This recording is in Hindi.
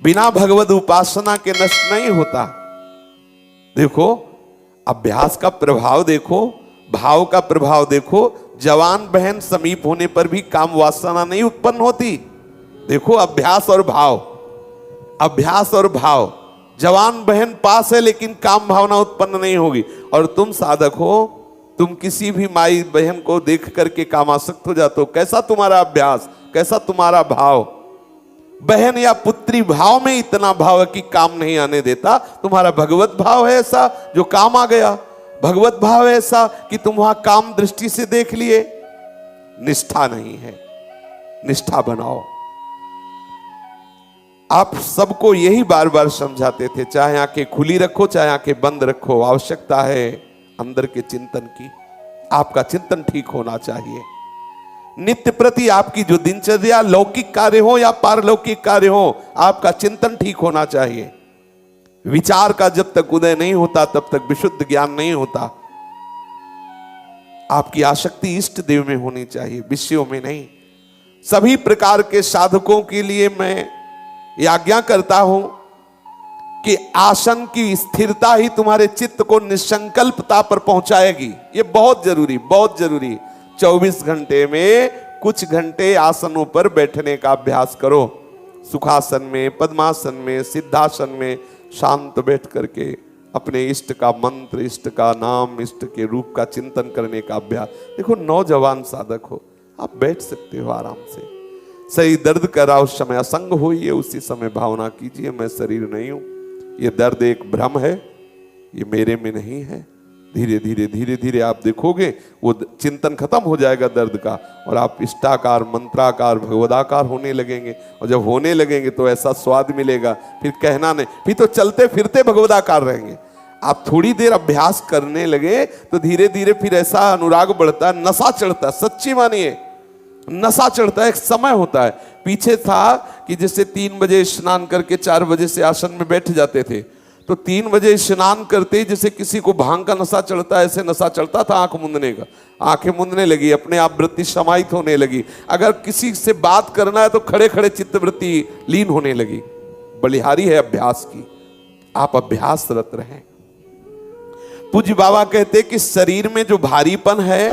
बिना भगवद उपासना के नष्ट नहीं होता। देखो अभ्यास का प्रभाव देखो, भाव का प्रभाव देखो। जवान बहन समीप होने पर भी काम वासना नहीं उत्पन्न होती। देखो अभ्यास और भाव, अभ्यास और भाव। जवान बहन पास है लेकिन काम भावना उत्पन्न नहीं होगी। और तुम साधक हो, तुम किसी भी माई बहन को देख करके कामासक्त हो जाते हो। कैसा तुम्हारा अभ्यास, कैसा तुम्हारा भाव। बहन या पुत्री भाव में इतना भाव है कि काम नहीं आने देता। तुम्हारा भगवत भाव है ऐसा जो काम आ गया। भगवत भाव है ऐसा कि तुम वहां काम दृष्टि से देख लिए। निष्ठा नहीं है, निष्ठा बनाओ। आप सबको यही बार बार समझाते थे, चाहे आंखें खुली रखो चाहे आंखें बंद रखो, आवश्यकता है अंदर के चिंतन की। आपका चिंतन ठीक होना चाहिए। नित्य प्रति आपकी जो दिनचर्या, लौकिक कार्य हो या पारलौकिक कार्य हो, आपका चिंतन ठीक होना चाहिए। विचार का जब तक उदय नहीं होता तब तक विशुद्ध ज्ञान नहीं होता। आपकी आसक्ति इष्ट देव में होनी चाहिए, विषयों में नहीं। सभी प्रकार के साधकों के लिए मैं ये आज्ञा करता हूं कि आसन की स्थिरता ही तुम्हारे चित्त को निसंकल्पता पर पहुंचाएगी। ये बहुत जरूरी, बहुत जरूरी। 24 घंटे में कुछ घंटे आसनों पर बैठने का अभ्यास करो। सुखासन में, पद्मासन में, सिद्धासन में शांत बैठ करके अपने इष्ट का मंत्र, इष्ट का नाम, इष्ट के रूप का चिंतन करने का अभ्यास। देखो नौजवान साधक हो, आप बैठ सकते हो आराम से। सही दर्द करा उस समय असंग होइए, उसी समय भावना कीजिए मैं शरीर नहीं हूं, ये दर्द एक भ्रम है, ये मेरे में नहीं है। धीरे धीरे धीरे धीरे आप देखोगे वो चिंतन खत्म हो जाएगा दर्द का, और आप इष्टाकार, मंत्राकार, भगवदाकार होने लगेंगे। और जब होने लगेंगे तो ऐसा स्वाद मिलेगा, फिर कहना नहीं, फिर तो चलते फिरते भगवदाकार रहेंगे। आप थोड़ी देर अभ्यास करने लगे तो धीरे धीरे फिर ऐसा अनुराग बढ़ता है, नशा चढ़ता है। सच्ची मानिए नशा चढ़ता है। एक समय होता है, पीछे था कि जैसे 3 बजे स्नान करके 4 बजे से आसन में बैठ जाते थे, तो 3 बजे स्नान करते ही जैसे किसी को भांग का नशा चढ़ता है, ऐसे नशा चढ़ता था आंख मूंदने का। आंखें मूंदने लगी, अपने आप वृत्ति समाहित होने लगी। अगर किसी से बात करना है तो खड़े खड़े चित्त वृत्ति लीन होने लगी। बलिहारी है अभ्यास की, आप अभ्यासरत रहें। पूज्य बाबा कहते कि शरीर में जो भारीपन है